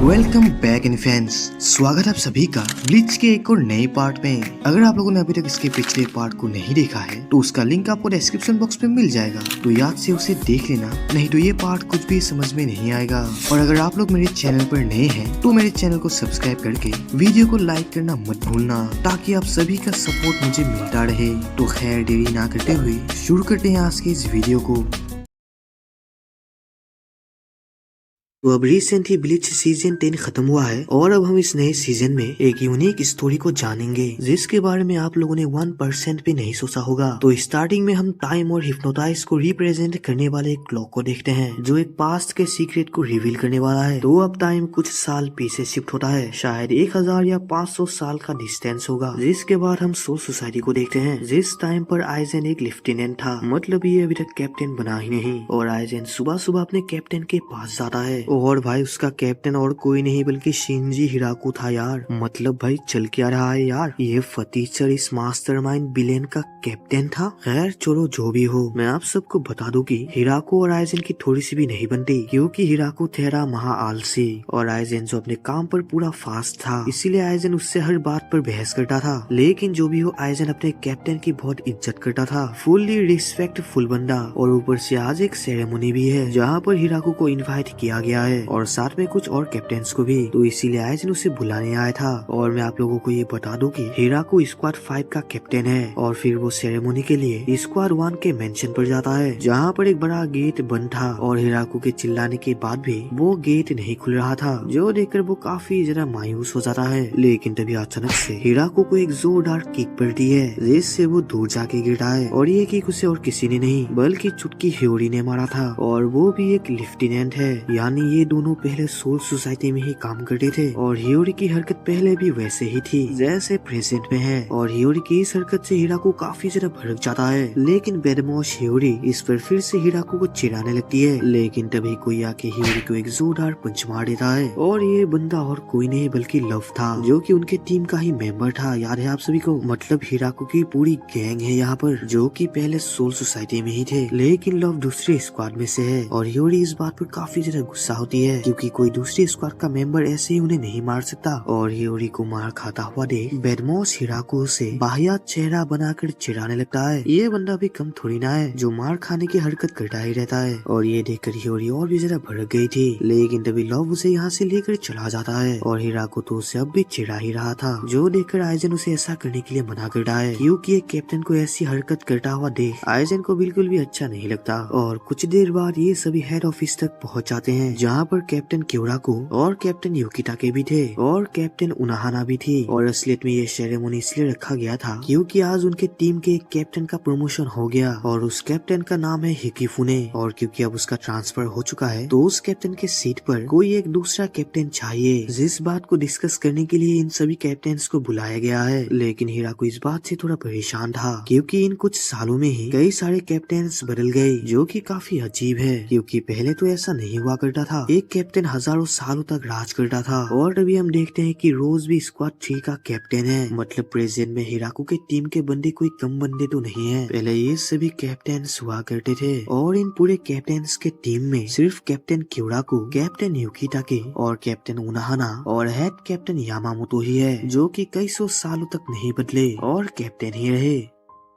Welcome back in fans. स्वागत है आप सभी का ब्लिच के एक और नए पार्ट में। अगर आप लोगों ने अभी तक इसके पिछले पार्ट को नहीं देखा है तो उसका लिंक आपको डिस्क्रिप्शन बॉक्स में मिल जाएगा, तो याद से उसे देख लेना, नहीं तो ये पार्ट कुछ भी समझ में नहीं आएगा। और अगर आप लोग मेरे चैनल पर नए हैं तो मेरे चैनल को सब्सक्राइब करके वीडियो को लाइक करना मत भूलना, ताकि आप सभी का सपोर्ट मुझे मिलता रहे। तो खैर देरी ना करते हुए शुरू करते हैं आज के इस वीडियो को। तो अब रिसेंटली ब्लिच सीजन 10 खत्म हुआ है और अब हम इस नए सीजन में एक यूनिक स्टोरी को जानेंगे जिसके बारे में आप लोगों ने 1% भी नहीं सोचा होगा। तो स्टार्टिंग में हम टाइम और हिप्नोटाइज को रिप्रेजेंट करने वाले एक क्लॉक को देखते हैं जो एक पास्ट के सीक्रेट को रिवील करने वाला है। तो अब टाइम कुछ साल पीछे शिफ्ट होता है, शायद 1000 या 500 साल का डिस्टेंस होगा। जिसके बाद हम सोल सोसाइटी को देखते हैं जिस टाइम पर आइजन एक लेफ्टिनेंट था, मतलब ये अभी तक कैप्टन बना ही नहीं। और आइजन सुबह सुबह अपने कैप्टन के पास जाता है और भाई उसका कैप्टन और कोई नहीं बल्कि शिनजी हिराकू था यार। मतलब भाई चल क्या रहा है यार, ये फटीचर इस मास्टरमाइंड विलेन का कैप्टन था। खैर चलो जो भी हो, मैं आप सबको बता दूं कि हिराकू और आइजन की थोड़ी सी भी नहीं बनती, क्योंकि हिराकू ठहरा महा आलसी और आइजन जो अपने काम पर पूरा फास्ट था, इसीलिए आइजन उससे हर बात पर बहस करता था। लेकिन जो भी हो, आइजन अपने कैप्टन की बहुत इज्जत करता था, फुल्ली रिस्पेक्टफुल बंदा। और ऊपर से आज एक सेरेमनी भी है जहाँ पर हिराकू को इन्वाइट किया गया है और साथ में कुछ और कैप्टन्स को भी, तो इसीलिए आइजन उसे बुलाने आया था। और मैं आप लोगों को ये बता दूं कि हिराकू स्क्वाड 5 का कैप्टन है। और फिर वो सेरेमनी के लिए स्क्वाड 1 के मेंशन पर जाता है जहाँ पर एक बड़ा गेट बंद था और हिराकू के चिल्लाने के बाद भी वो गेट नहीं खुल रहा था, जो देखकर वो काफी जरा मायूस हो जाता है। लेकिन तभी अचानक से हिराकू को एक जोरदार किक पड़ती है जिससे वो दूर जाके गिरता है। और ये किक उसे और किसी ने नहीं बल्कि चुटकी ह्योरी ने मारा था, और वो भी एक लेफ्टिनेंट है। यानी ये दोनों पहले सोल सोसाइटी में ही काम करते थे और ह्योरी की हरकत पहले भी वैसे ही थी जैसे प्रेजेंट में है। और ह्योरी की इस हरकत से हिराकू काफी ज्यादा भड़क जाता है, लेकिन बेदमोश ह्योरी इस पर फिर से हिराकू को चिढ़ाने लगती है। लेकिन तभी कोई आके ह्योरी को एक जोरदार पंच मार देता है, और ये बंदा और कोई नहीं बल्कि लव था, जो कि उनके टीम का ही मेंबर था। याद है आप सभी को, मतलब हिराकू की पूरी गैंग है यहाँ पर, जो कि पहले सोल सोसाइटी में ही थे, लेकिन लव दूसरे स्क्वाड में से है। और ह्योरी इस बात पर काफी ज्यादा गुस्सा होती है क्योंकि कोई दूसरी स्क्वाड का मेंबर ऐसे ही उन्हें नहीं मार सकता। और ह्योरी को मार खाता हुआ देख बेदमोस हिराकू से बाहियात चेहरा बनाकर चिढ़ाने लगता है। ये बंदा भी कम थोड़ी ना है जो मार खाने की हरकत करता ही रहता है। और ये देखकर ह्योरी और भी ज्यादा भड़क गई थी, लेकिन तभी लव उसे यहाँ से लेकर चला जाता है। और हिराकू तो उसे अब भी चिढ़ा ही रहा था, जो देखकर आइजन उसे ऐसा करने के लिए मना करता है, क्योंकि एक कैप्टन को ऐसी हरकत करता हुआ देख आइजन को बिल्कुल भी अच्छा नहीं लगता। और कुछ देर बाद ये सभी हेड ऑफिस तक पहुँच जाते हैं जहाँ पर कैप्टन क्योराको और कैप्टन युकिताके भी थे और कैप्टन उनाहाना भी थी। और असलियत में ये सेरेमनी इसलिए रखा गया था क्योंकि आज उनके टीम के एक कैप्टन का प्रमोशन हो गया और उस कैप्टन का नाम है हिकिफुने। और क्योंकि अब उसका ट्रांसफर हो चुका है तो उस कैप्टन के सीट पर कोई एक दूसरा कैप्टन चाहिए, जिस बात को डिस्कस करने के लिए इन सभी कैप्टन्स को बुलाया गया है। लेकिन हिराकू इस बात से थोड़ा परेशान था क्योंकि इन कुछ सालों में ही कई सारे कैप्टन्स बदल गए, जो कि काफी अजीब है क्योंकि पहले तो ऐसा नहीं हुआ करता था। एक कैप्टन हजारों सालों तक राज करता था। और अभी हम देखते हैं कि रोज भी स्क्वाड 3 का कैप्टन है, मतलब प्रेजेंट में हिराकू के टीम के बंदे कोई कम बंदे तो नहीं है। पहले ये सभी कैप्टन्स हुआ करते थे और इन पूरे कैप्टन्स के टीम में सिर्फ कैप्टन क्योराको, कैप्टन युकिताके और कैप्टन उनाहाना और हेड कैप्टन यामामोतो ही है, जो कि कई सौ सालों तक नहीं बदले और कैप्टन ही रहे।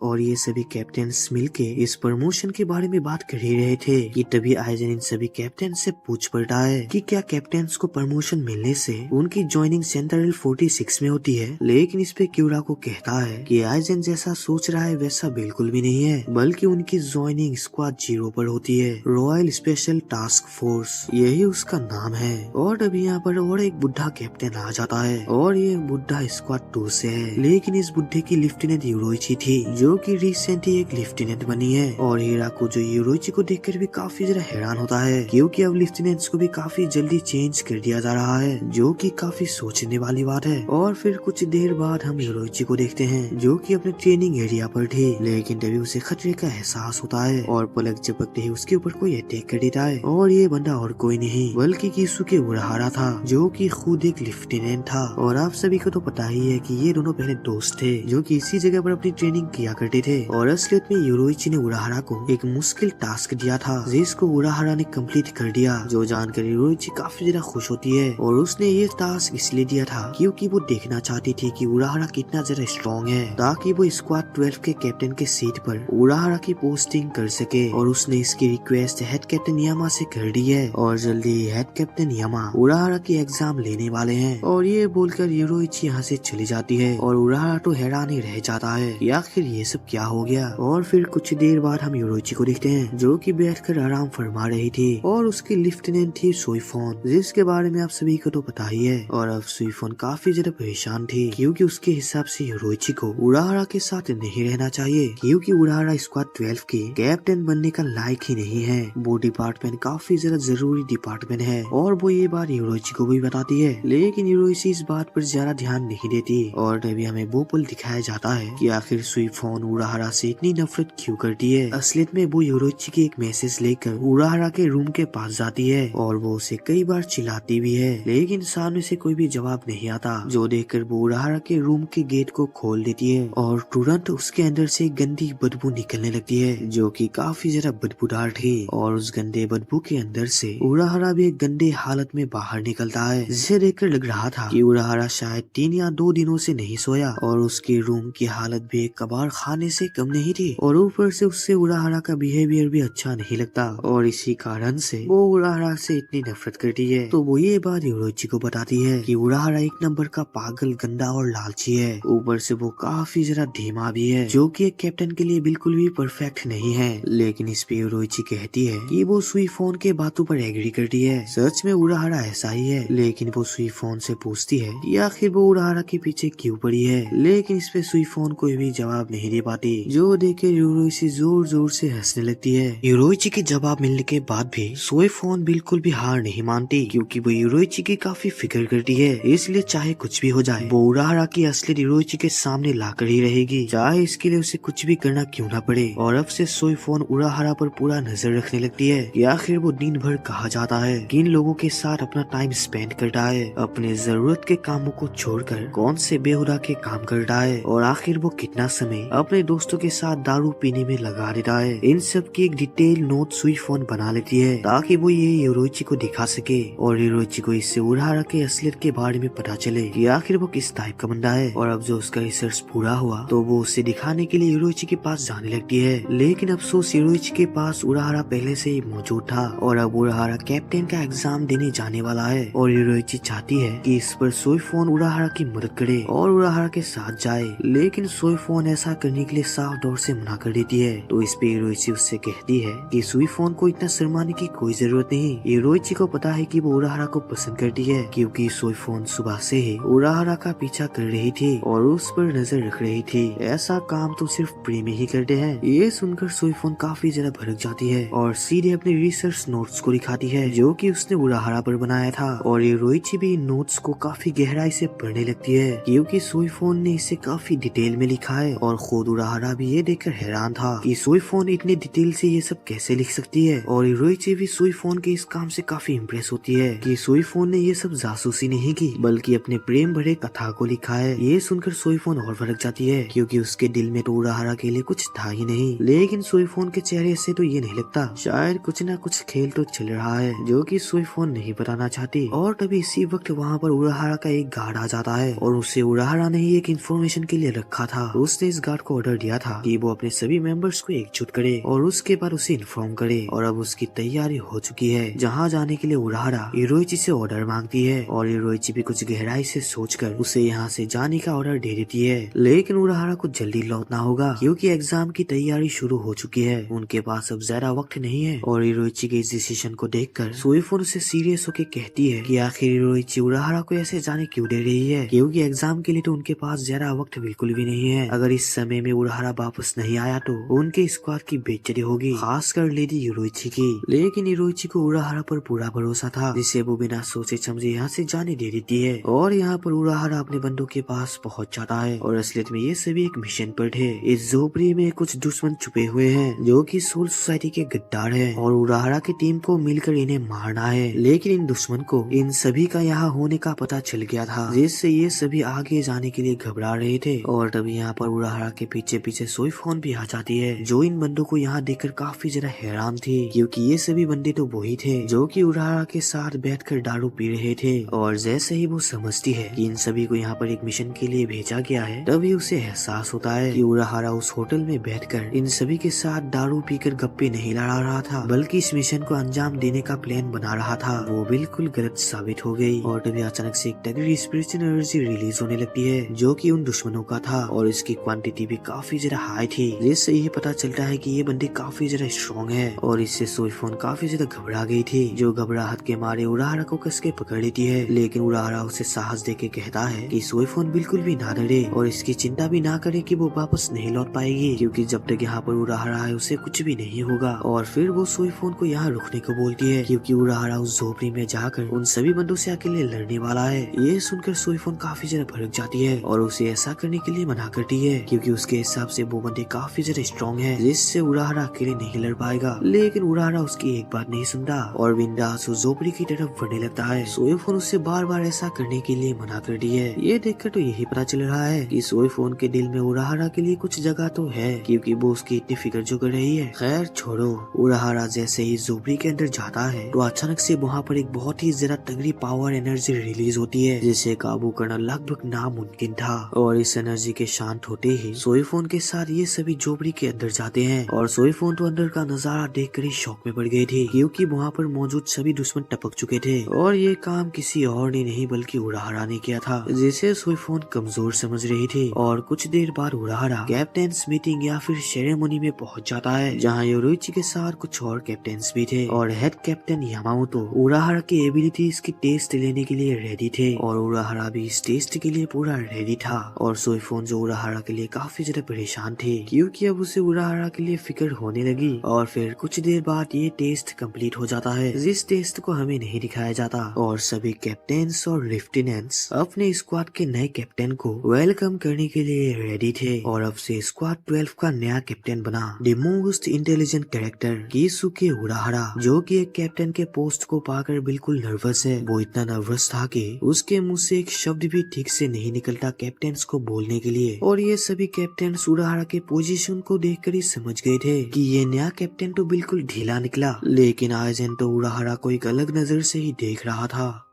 और ये सभी कैप्टन्स मिलके इस प्रमोशन के बारे में बात कर ही रहे थे कि तभी आइजन इन सभी कैप्टन से पूछ पड़ता है कि क्या कैप्टन्स को प्रमोशन मिलने से उनकी ज्वाइनिंग सेंट्रल 46 में होती है। लेकिन इस पे क्योराको कहता है कि आइजन जैसा सोच रहा है वैसा बिल्कुल भी नहीं है, बल्कि उनकी ज्वाइनिंग स्क्वाड 0 पर होती है, रॉयल स्पेशल टास्क फोर्स, यही उसका नाम है। और अभी यहाँ पर और एक बुढ़ा कैप्टन आ जाता है और ये बुढ़ा स्क्वाड 2 से है, लेकिन इस बुढ़े की लेफ्टिनेंट यूरोइची थी, जो कि रिसेंटली एक लेफ्टिनेंट बनी है। और हिराकू जो यूरोइची को देखकर भी काफी जरा हैरान होता है क्योंकि अब लेफ्टिनेंट्स को भी काफी जल्दी चेंज कर दिया जा रहा है, जो कि काफी सोचने वाली बात है। और फिर कुछ देर बाद हम यूरोइची को देखते हैं जो कि अपने ट्रेनिंग एरिया पर थी, लेकिन तभी उसे खतरे का एहसास होता है और पलक झपकते ही उसके ऊपर कोई अटैक कर देता है। और ये बंदा और कोई नहीं बल्कि किसुके उराहारा था, जो कि खुद एक लेफ्टिनेंट था। और आप सभी को तो पता ही है कि ये दोनों पहले दोस्त थे जो कि इसी जगह पर अपनी ट्रेनिंग किया करते थे। और असलियत में योरोइची ने उराहारा को एक मुश्किल टास्क दिया था जिसको उराहारा ने कंप्लीट कर दिया, जो जानकर योरोइची काफी ज्यादा खुश होती है। और उसने ये टास्क इसलिए दिया था क्योंकि वो देखना चाहती थी कि उराहारा कितना ज्यादा स्ट्रॉन्ग है, ताकि वो स्क्वाड 12 के कैप्टन के सीट पर उराहारा की पोस्टिंग कर सके। और उसने इसकी रिक्वेस्ट हेड कैप्टन यामा से कर दी है और जल्दी हेड कैप्टन यामा उराहारा की एग्जाम लेने वाले हैं। और ये बोलकर योरोइची यहाँ से चली जाती है और उराहारा तो हैरान ही रह जाता है कि आखिर ये सब क्या हो गया। और फिर कुछ देर बाद हम योरोइची को देखते हैं जो कि बैठकर आराम फरमा रही थी और उसकी लेफ्टिनेंट थी सुइफोन, जिसके बारे में आप सभी को तो पता ही है। और अब सुइफोन काफी ज्यादा परेशान थी क्योंकि उसके हिसाब से योरोइची को उराहारा के साथ नहीं रहना चाहिए, क्योंकि उराहारा स्क्वाड 12 के कैप्टन बनने का लायक ही नहीं है। वो डिपार्टमेंट काफी ज्यादा जरूरी डिपार्टमेंट है और वो ये बात योरोइची को भी बताती है, लेकिन योरोइची इस बात पर ज्यादा ध्यान नहीं देती। और तभी हमें वो पल दिखाया जाता है कि आखिर सुइफोन उराहारा से इतनी नफरत क्यों करती है। असलियत में वो योरोइची की एक मैसेज लेकर उराहारा के रूम के पास जाती है और वो उसे कई बार चिल्लाती भी है, लेकिन सामने से कोई भी जवाब नहीं आता, जो देखकर वो उराहारा के रूम के गेट को खोल देती है और तुरंत उसके अंदर से गंदी बदबू निकलने लगती है जो कि काफी ज्यादा बदबूदार थी। और उस गंदे बदबू के अंदर से उराहारा भी एक गंदे हालत में बाहर निकलता है, जिसे देखकर लग रहा था कि उराहारा शायद 3 या 2 दिनों से नहीं सोया और उसके रूम की हालत भी एक कबाड़ खाने से कम नहीं थी। और ऊपर से उससे उराहारा का बिहेवियर भी अच्छा नहीं लगता और इसी कारण से वो उराहारा से इतनी नफरत करती है। तो वो ये बात योरोइची को बताती है कि उराहारा एक नंबर का पागल, गंदा और लालची है। ऊपर से वो काफी ज्यादा धीमा भी है, जो कि एक कैप्टन के लिए बिल्कुल भी परफेक्ट नहीं है। लेकिन इस पे योरोइची कहती है कि वो सुइफोन के बातों पर एग्री करती है। सच में उराहारा ऐसा ही है, लेकिन वो सुइफोन से पूछती है कि आखिर वो उराहारा के पीछे क्यों पड़ी है, लेकिन इस पे सुइफोन कोई भी जवाब नहीं दे पाती, जो देखकर योरोइची जोर जोर से हंसने लगती है। योरोइची के जवाब मिलने के बाद भी सुइफोन बिल्कुल भी हार नहीं मानती, क्योंकि वो योरोइची की काफी फिक्र करती है, इसलिए चाहे कुछ भी हो जाए वो उराहारा की असलियत योरोइची के सामने लाकर ही रहेगी, चाहे इसके लिए उसे कुछ भी करना क्यों ना पड़े। और अब से सुइफोन उराहारा पर पूरा नजर रखने लगती है कि आखिर वो दिन भर कहाँ जाता है, किन लोगों के साथ अपना टाइम स्पेंड करता है, अपने जरूरत के कामों को छोड़कर कौन से बेहुदा के काम करता है, और आखिर वो कितना समय अपने दोस्तों के साथ दारू पीने में लगा देता है। इन सब की एक डिटेल नोट सुइफोन बना लेती है ताकि वो ये योरोइची को दिखा सके और योरोइची को इससे उराहारा के असलियत के बारे में पता चले कि आखिर वो किस टाइप का बंदा है। और अब जो उसका रिसर्च पूरा हुआ तो वो उसे दिखाने के लिए योरोइची के पास जाने लगती है, लेकिन अफसोस योरोइची के पास उराहारा पहले से ही मौजूद था और अब उराहारा कैप्टन का एग्जाम देने जाने वाला है। और योरोइची चाहती है कि इस पर सुइफोन उराहारा की मदद करे और उराहारा के साथ जाए, लेकिन सुइफोन ऐसा करने के लिए साफ तौर से मना कर देती है। तो इस पे योरोइची उससे कहती है कि सुइफोन को इतना शर्माने की कोई जरूरत नहीं। योरोइची को पता है कि वो उराहारा को पसंद करती है, क्योंकि सुइफोन सुबह से ही उराहारा का पीछा कर रही थी और उस पर नजर रख रही थी। ऐसा काम तो सिर्फ प्रेमी ही करते हैं। ये सुनकर सुइफोन काफी ज्यादा भड़क जाती है और सीधे अपने रिसर्च नोट्स को दिखाती है जो कि उसने उराहारा पर बनाया था। और योरोइची भी इन नोट्स को काफी गहराई से पढ़ने लगती है, क्योंकि सुइफोन ने इसे काफी डिटेल में लिखा है। और खुद उराहारा भी ये देखकर हैरान था कि सुइफोन इतनी डिटेल से ये सब कैसे लिख सकती है। और योरोइची भी सुइफोन के इस काम से काफी इम्प्रेस होती है कि सुइफोन ने ये सब जासूसी नहीं की, बल्कि अपने प्रेम भरे कथा को लिखा है। ये सुनकर सुइफोन और भड़क जाती है, क्योंकि उसके दिल में तो उराहारा के लिए कुछ था ही नहीं। लेकिन सुइफोन के चेहरे से तो ये नहीं लगता, शायद कुछ ना कुछ खेल तो चल रहा है जो कि सुइफोन नहीं बताना चाहती। और तभी इसी वक्त वहाँ पर उराहारा का एक गार्ड आ जाता है और उसे उराहारा ने ही एक इन्फॉर्मेशन के लिए रखा था। उसने इस गार्ड को ऑर्डर दिया था कि वो अपने सभी मेंबर्स को एकजुट करे और उसके बाद उसे इन्फॉर्म करे। और अब उसकी तैयारी हो चुकी है, जहाँ जाने के लिए उराहारा योरोइची से ऑर्डर मांगती है और योरोइची भी कुछ गहराई से सोचकर उसे यहाँ से जाने का ऑर्डर दे देती है। लेकिन उराहारा को जल्दी लौटना होगा, क्योंकि एग्जाम की तैयारी शुरू हो चुकी है, उनके पास अब ज्यादा वक्त नहीं है। और योरोइची के इस डिसीजन को देखकर सुइफोन उसे सीरियस होकर कहती है कि आखिर योरोइची उराहारा को ऐसे जाने क्यों दे रही है, क्योंकि एग्जाम के लिए तो उनके पास ज्यादा वक्त बिल्कुल भी नहीं है। अगर इस समय में उराहारा वापस नहीं आया तो उनके स्क्वाड की बेइज्जती होगी, खासकर लेडी योरोइची की। लेकिन योरोइची को उराहारा पर पूरा भरोसा था, जिसे वो बिना सोचे समझे यहाँ से जाने दे देती है। और यहाँ पर उराहारा अपने बंदों के पास पहुँच जाता है और असलियत में ये सभी एक मिशन पर थे। इस झोपड़ी में कुछ दुश्मन छुपे हुए हैं जो कि सोल सोसाइटी के गद्दार हैं और उराहारा की टीम को मिलकर इन्हें मारना है। लेकिन इन दुश्मन को इन सभी का यहाँ होने का पता चल गया था, जिससे ये सभी आगे जाने के लिए घबरा रहे थे। और तभी यहाँ पर उराहारा के पीछे पीछे सोईफोन भी आ जाती है, जो इन बंदों को यहाँ देखकर काफी ज्यादा हैरान थी, क्योंकि ये सभी बंदे तो वही थे जो कि उराहारा के साथ बैठकर दारू पी रहे थे। और जैसे ही वो समझती है कि इन सभी को यहाँ पर एक मिशन के लिए भेजा गया है, तभी उसे एहसास होता है कि उराहारा उस होटल में बैठकर इन सभी के साथ दारू पीकर गप्पे नहीं लड़ा रहा था, बल्कि इस मिशन को अंजाम देने का प्लान बना रहा था। वो बिल्कुल गलत साबित हो गई और तभी अचानक से एक तगड़ी स्पिरिचुअल एनर्जी रिलीज होने लगती है, जो कि उन दुश्मनों का था और इसकी क्वांटिटी भी काफी ज्यादा हाई थी, जिससे ये पता चलता है कि ये बंदे काफी ज्यादा स्ट्रॉन्ग है। और इससे सोईफोन काफी ज्यादा घबरा गई थी, जो घबराहट के मारे उराहारा को कसके पकड़ लेती है। लेकिन उराहारा उसे साहस देके कहता है कि सोईफोन बिल्कुल भी ना डरे और इसकी चिंता भी ना करे कि वो वापस नहीं लौट पाएगी, क्योंकि जब तक यहाँ पर उराहारा है उसे कुछ भी नहीं होगा। और फिर वो सोईफोन को यहाँ रुकने को बोलती है, क्योंकि उराहारा उस झोपड़ी में जाकर उन सभी बंदों से अकेले लड़ने वाला है। ये सुनकर सोईफोन काफी ज्यादा भड़क जाती है और उसे ऐसा करने के लिए मना करती है, क्योंकि उसके हिसाब से वो बंदे काफी ज्यादा स्ट्रॉन्ग है, जिससे उराहारा अकेले नहीं लड़ पाएगा। लेकिन उराहारा उसकी एक बात नहीं सुनता और बिंदास उस झोपड़ी की तरफ बढ़ने लगता है। सोईफोन उससे बार बार ऐसा करने के लिए मना करती है। ये देखकर तो यही पता चल रहा है कि सोईफोन के दिल में उराहारा के लिए कुछ जगह तो है, क्योंकि वो उसकी इतनी फिक्र जो कर रही है। खैर छोड़ो, उराहारा जैसे ही झोपड़ी के अंदर जाता है तो अचानक से वहाँ पर एक बहुत ही ज्यादा तगड़ी पावर एनर्जी रिलीज होती है, जिसे काबू करना लगभग नामुमकिन था। और इस एनर्जी के शांत होते ही सोईफोन के साथ ये सभी झोपड़ी के अंदर जाते हैं। और सोईफोन तो अंदर का नजारा देखकर ही शौक में पड़ गई थी, क्योंकि वहाँ पर मौजूद सभी दुश्मन टपक चुके थे और ये काम किसी और ने नहीं बल्कि उराहारा ने किया था, जिसे सोईफोन कमजोर समझ रही थी। और कुछ देर बाद उराहारा कैप्टन्स मीटिंग या फिर सेरेमनी में पहुंच जाता है, जहाँ योरुइची के साथ कुछ और कैप्टन्स भी थे और हेड कैप्टन यामामोतो उराहारा की एबिलिटीज की टेस्ट लेने के लिए रेडी थे और उराहारा भी इस टेस्ट के लिए पूरा रेडी था। और सोईफोन जो उराहारा के लिए काफी ज्यादा परेशान थे, क्योंकि अब उसे उराहारा के लिए फिक्र होने लगी। और फिर कुछ देर बाद ये टेस्ट कंप्लीट हो जाता है, जिस टेस्ट को हमें नहीं दिखाया जाता। और सभी कैप्टन्स और लेफ्टिनेंट्स अपने स्क्वाड के नए कैप्टन को वेलकम करने के लिए रेडी थे। और अब से स्क्वाड 12 का नया कैप्टन बना द मोस्ट इंटेलिजेंट कैरेक्टर कीसुके उराहारा, जो कि एक कैप्टन के पोस्ट को पाकर बिल्कुल नर्वस है। वो इतना नर्वस था कि उसके मुंह से एक शब्द भी ठीक से नहीं निकलता कैप्टन्स को बोलने के लिए। और ये सभी कैप्टन उराहारा के पोजीशन को देखकर ही समझ गए थे कि ये नया कैप्टन तो बिल्कुल ढीला निकला, लेकिन आइजेन तो उराहारा को एक अलग नजर से ही देख रहा था।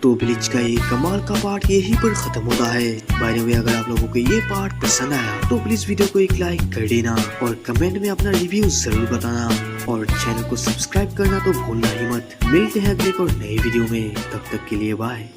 तो ब्लीच का ये कमाल का पार्ट यहीं पर खत्म होता है। बाय द वे, अगर आप लोगों को ये पार्ट पसंद आया तो प्लीज वीडियो को एक लाइक कर देना और कमेंट में अपना रिव्यू जरूर बताना और चैनल को सब्सक्राइब करना तो भूलना ही मत। मिलते हैं अगले एक और नए वीडियो में, तब तक के लिए बाय।